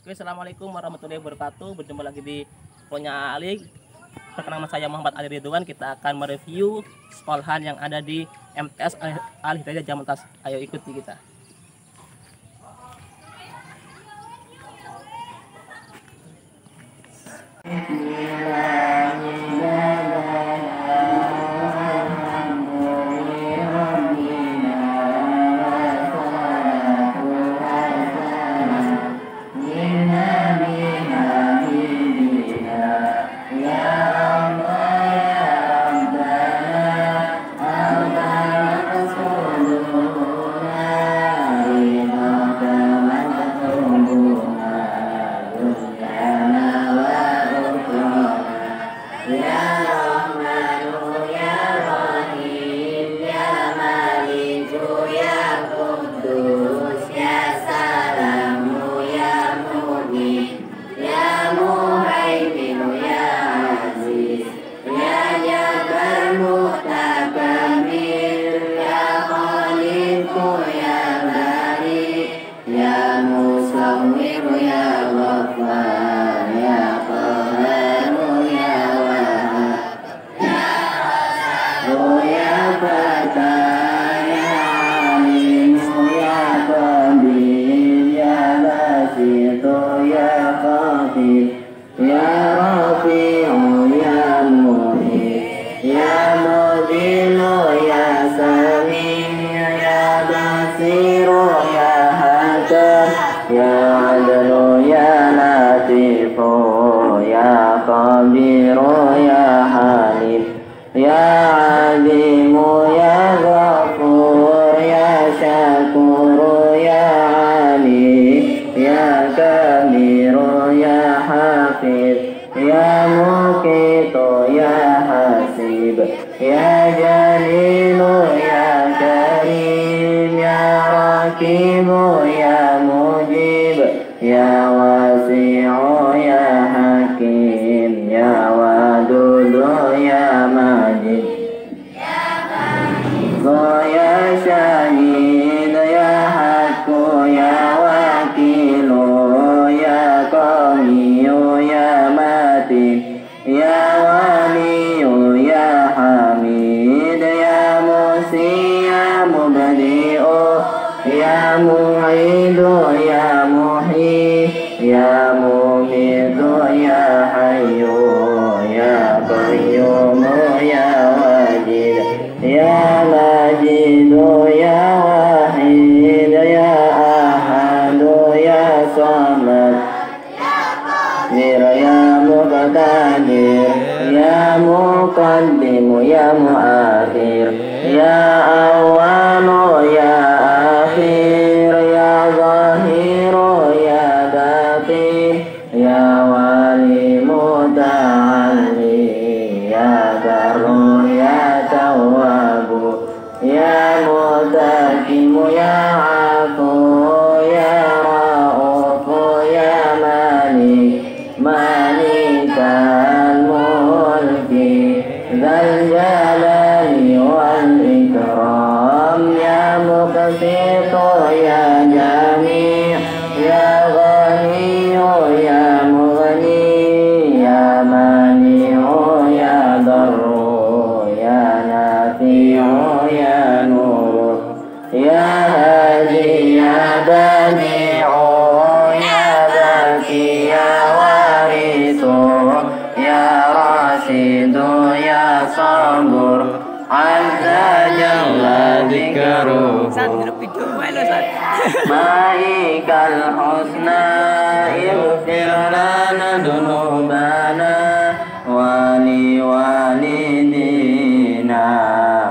Oke, assalamualaikum warahmatullahi wabarakatuh. Berjumpa lagi di Pokoknya Ali. Perkenalkan saya Muhammad Ali Ridwan. Kita akan mereview sekolahan yang ada di MTS Al Hidayah Jamantas. Ayo ikuti kita. Ma'ikal husna ighfir lana dunubana wali walidina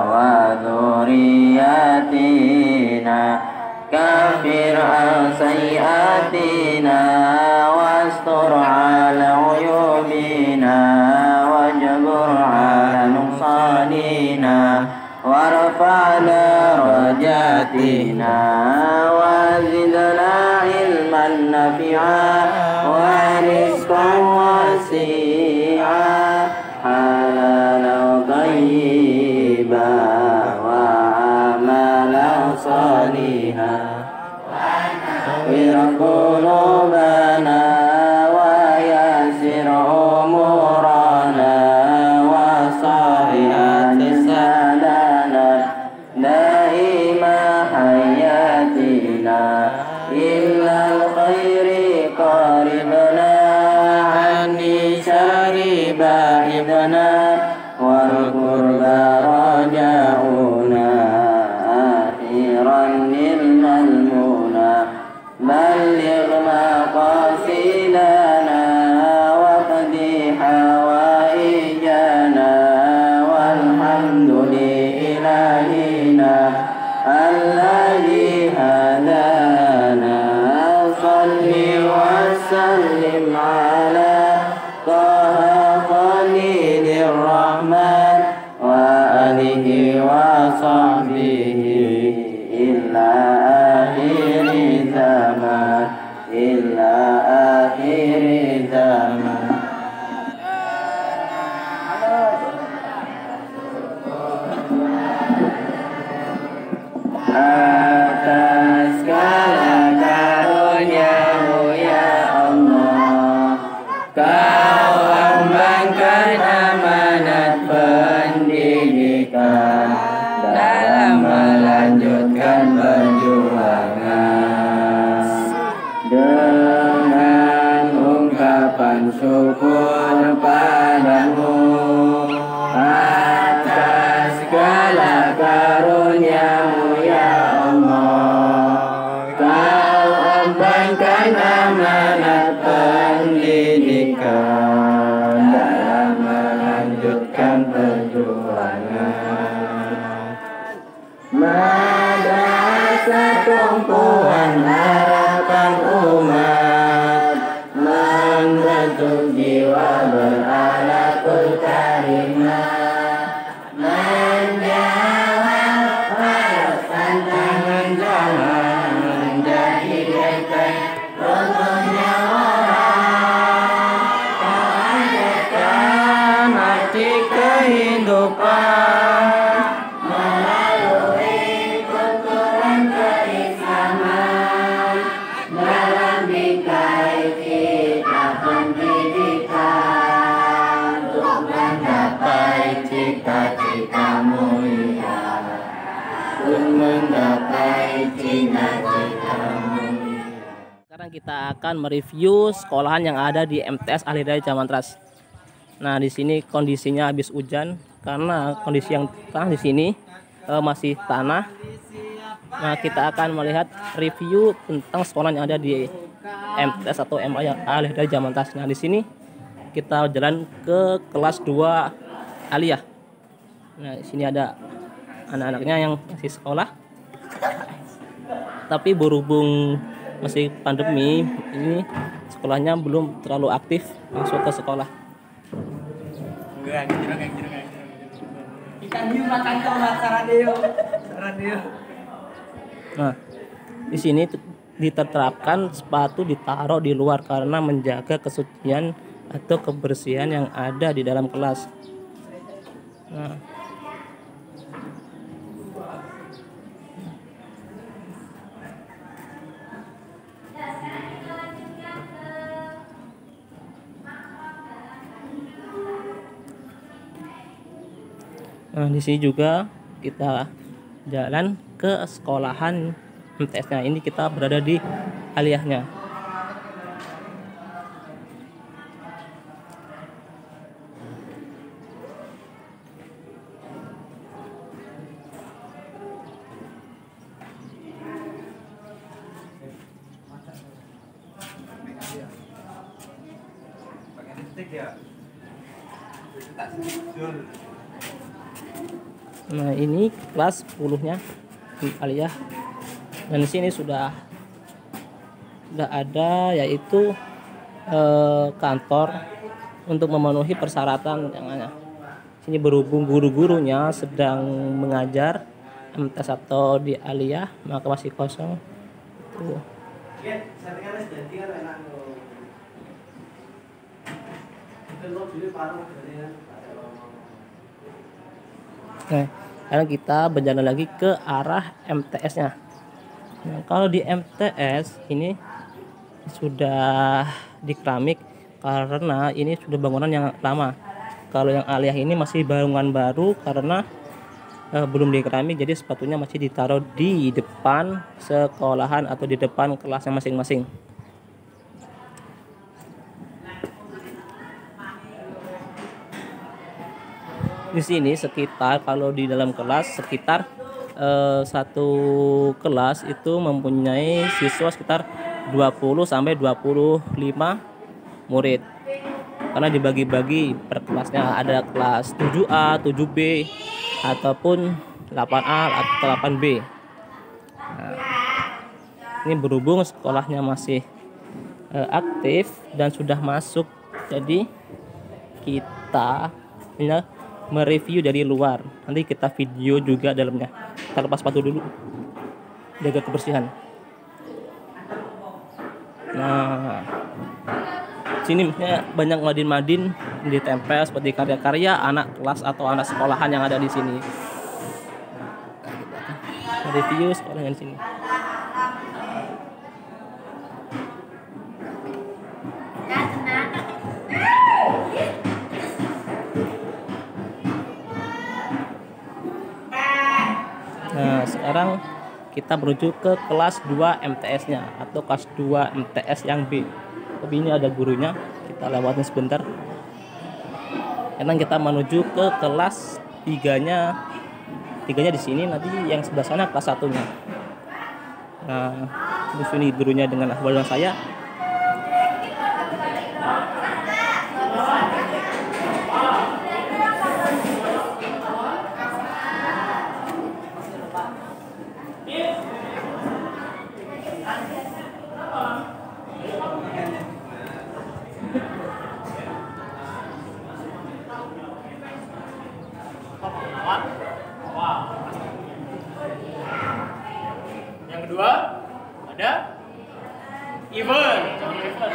wa dhuriyatina kafir an sayyatina wastur ala uyubina wajbur ala nuqsanina warfa'na rajatina وزدنا علما نافعا ورزقا واسعا حلالا طيبا وعملا صالحا واغفر قلوبنا علينا إلا الخير قاربنا عني شر بعدنا والقرب رجاؤنا آخرا نلنا المنى بلغ مقاصدنا واقض حوائجنا والحمد لإلهنا الذي هدانا صل وسلم على طه خليل الرحمن وآله وصحبه إلا آخر زمان إلا آخر زمان. Atas segala karunia-Mu ya Allah, Kau ambangkan amanat pendidikan dalam melanjutkan perjuangan dengan ungkapan syukur padamu atas segala karunia-Mu ya Allah. Kau ambangkan amanat pendidikan dalam melanjutkan perjuangan. Madrasah tumpuan harapan umat membentuk jiwa berakhlakul karimah, menjawab harap tantangan zaman menjadi benteng runtuhnya orang. Kau hadirkan arti kehidupan melalui tuturan keislaman dalam bingkai kita pendidikan untuk menggapai cita-cita mulia, untuk menggapai cita-cita mulia. Sekarang kita akan mereview sekolahan yang ada di MTS Al Hidayah Jamantras. Nah, di sini kondisinya habis hujan karena kondisi yang tanah di sini masih tanah. Nah, kita akan melihat review tentang sekolah yang ada di MTS atau MA Al Hidayah Jamantras. Nah, di sini kita jalan ke kelas 2 Aliyah. Nah, di sini ada anak-anaknya yang masih sekolah. Tapi berhubung masih pandemi, ini sekolahnya belum terlalu aktif masuk ke sekolah. Nah, di sini diterapkan sepatu ditaruh di luar karena menjaga kesucian atau kebersihan yang ada di dalam kelas. Nah, di sini juga kita jalan ke sekolahan MTS-nya. Ini kita berada di aliyahnya. Nah, ini kelas 10-nya Aliyah. Dan di sini sudah ada yaitu kantor untuk memenuhi persyaratan yang ada. Sini berhubung guru-gurunya sedang mengajar MTS atau di Aliyah, maka masih kosong. Tuh. Nah, sekarang kita berjalan lagi ke arah MTS-nya. Nah, kalau di MTS ini sudah di keramik karena ini sudah bangunan yang lama. Kalau yang Aliyah ini masih bangunan baru karena belum dikeramik, jadi sepatunya masih ditaruh di depan sekolahan atau di depan kelasnya masing-masing. Di sini sekitar, kalau di dalam kelas sekitar satu kelas itu mempunyai siswa sekitar 20 sampai 25 murid. Karena dibagi-bagi per kelasnya, ada kelas 7A, 7B ataupun 8A atau 8B. Nah, ini berhubung sekolahnya masih aktif dan sudah masuk, jadi kita mereview dari luar. Nanti kita video juga dalamnya. Kita lepas sepatu dulu, jaga kebersihan. Nah, sini banyak madin-madin ditempel seperti karya-karya anak kelas atau anak sekolahan yang ada di sini. Review sekolah yang di sini. Nah, sekarang kita menuju ke kelas 2 MTS-nya atau kelas 2 MTS yang B. Tapi ini ada gurunya, kita lewatin sebentar. Karena kita menuju ke kelas 3-nya. 3-nya di sini, nanti yang sebelah sana kelas 1-nya. Nah, di sini gurunya dengan ahwal saya. Yang kedua ada event, ada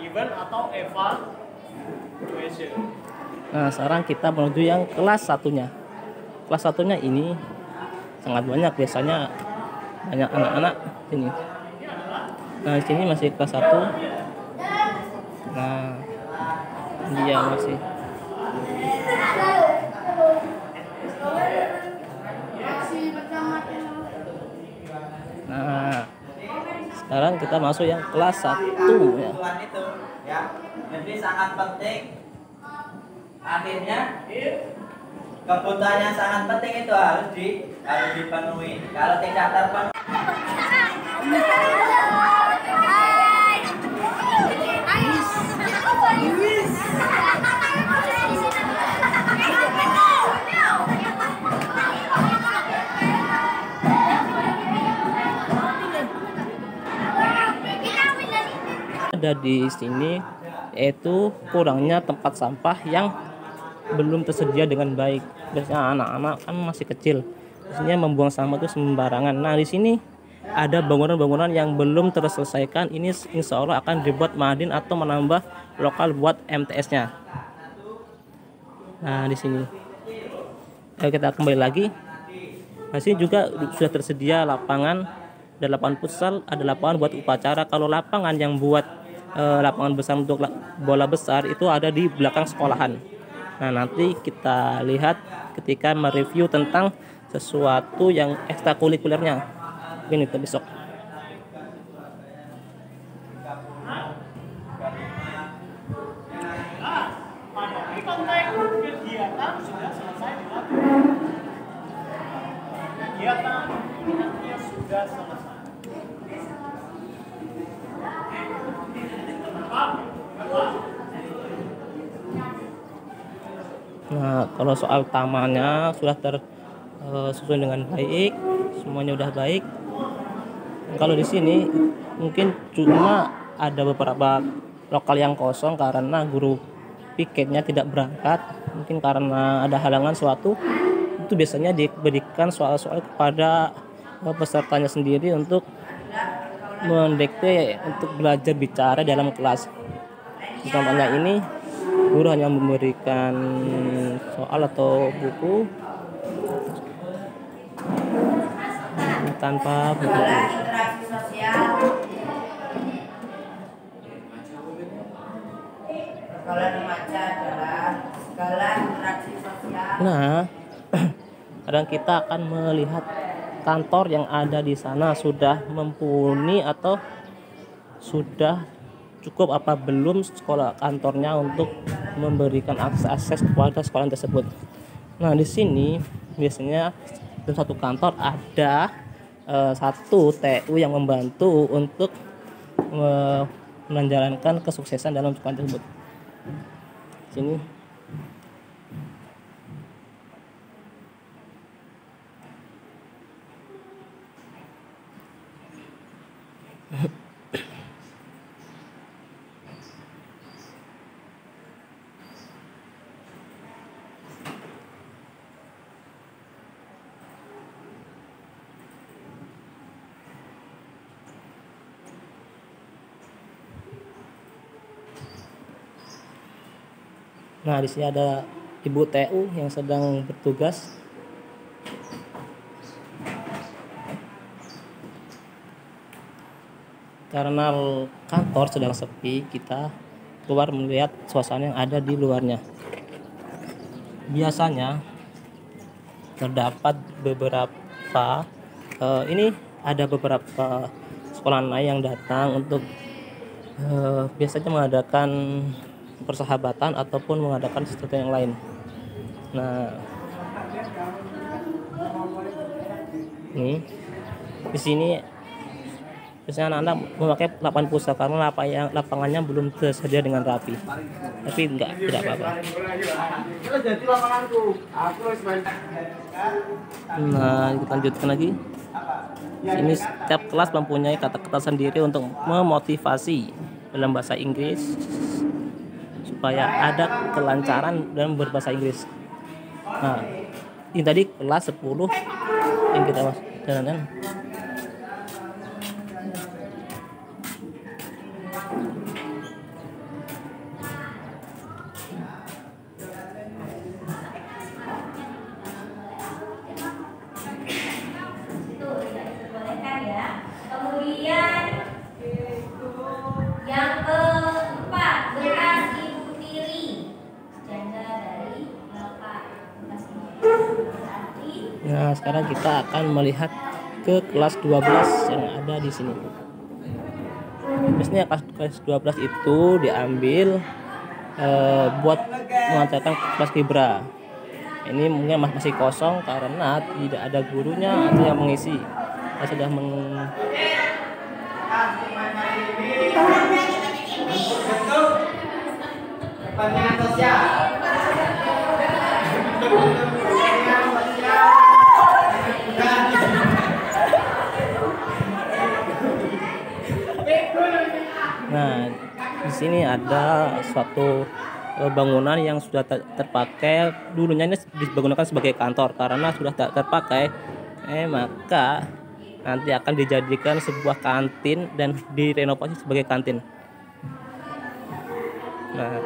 event atau evaluation. Nah, sekarang kita menuju yang kelas 1-nya. Kelas 1-nya ini sangat banyak, biasanya banyak anak-anak sini. Nah, di sini masih kelas 1. Nah, dia masih. Nah, sekarang kita masuk yang kelas 1 ya. Itu ya. Jadi sangat penting. Akhirnya kebutuhannya sangat penting itu harus dipenuhi. Kalau tidak terpenuhi, ada di sini yaitu kurangnya tempat sampah yang belum tersedia dengan baik. Biasanya anak-anak kan masih kecil, biasanya membuang sampah itu sembarangan. Nah, di sini ada bangunan-bangunan yang belum terselesaikan. Ini insya Allah akan dibuat madin atau menambah lokal buat MTS-nya. Nah, di sini. Ayo kita kembali lagi. Nah, sini juga sudah tersedia lapangan, ada lapangan futsal, ada lapangan buat upacara. Kalau lapangan yang buat lapangan besar untuk bola besar itu ada di belakang sekolahan. Nah, nanti kita lihat ketika mereview tentang sesuatu yang ekstrakurikulernya. Ini kita besok. Kegiatan sudah selesai dilakukan. Kegiatan intinya sudah selesai. Nah, kalau soal tamannya sudah tersusun dengan baik, semuanya udah baik. Kalau di sini mungkin cuma ada beberapa lokal yang kosong karena guru piketnya tidak berangkat, mungkin karena ada halangan suatu. Itu biasanya diberikan soal-soal kepada pesertanya sendiri untuk mendikte untuk belajar bicara dalam kelas. Contohnya ini guru hanya memberikan soal atau buku tanpa buku. interaksi sosial. Kalau remaja adalah Nah, kadang kita akan melihat kantor yang ada di sana sudah mumpuni atau sudah cukup apa belum sekolah kantornya untuk memberikan akses kepada sekolah tersebut. Nah, di sini biasanya dalam satu kantor ada satu TU yang membantu untuk menjalankan kesuksesan dalam sekolah tersebut. Sini Nah, di sini ada Ibu TU yang sedang bertugas. Karena kantor sedang sepi, kita keluar melihat suasana yang ada di luarnya. Biasanya terdapat beberapa ini ada beberapa sekolah lain yang datang untuk biasanya mengadakan persahabatan ataupun mengadakan sesuatu yang lain. Nah, ini di sini biasanya anak-anak memakai lapangan futsal karena lapangannya belum tersedia dengan rapi. Tapi tidak apa-apa. Nah, kita lanjutkan lagi. Ini setiap kelas mempunyai kata-kata sendiri untuk memotivasi dalam bahasa Inggris supaya ada kelancaran dalam berbahasa Inggris. Nah, ini tadi kelas 10 yang kita jalankan. Kemudian yang keempat, bekas ibu tiri, janda dari bapak. Nah, sekarang kita akan melihat ke kelas 12 yang ada di sini. Biasanya kelas 12 itu diambil buat mengantarkan kelas Kibra. Ini mungkin masih kosong karena tidak ada gurunya atau yang mengisi. Kita sudah kepentingan sosial. Nah, di sini ada suatu bangunan yang sudah terpakai. Dulunya ini digunakan sebagai kantor, karena sudah tak terpakai, maka nanti akan dijadikan sebuah kantin dan direnovasi sebagai kantin. Nah,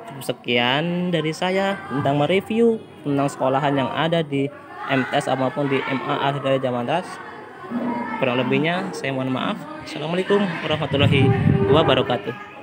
cukup sekian dari saya tentang mereview tentang sekolahan yang ada di MTS maupun di MA Al Hidayah Jamantas. Kurang lebihnya saya mohon maaf. Assalamualaikum warahmatullahi wabarakatuh.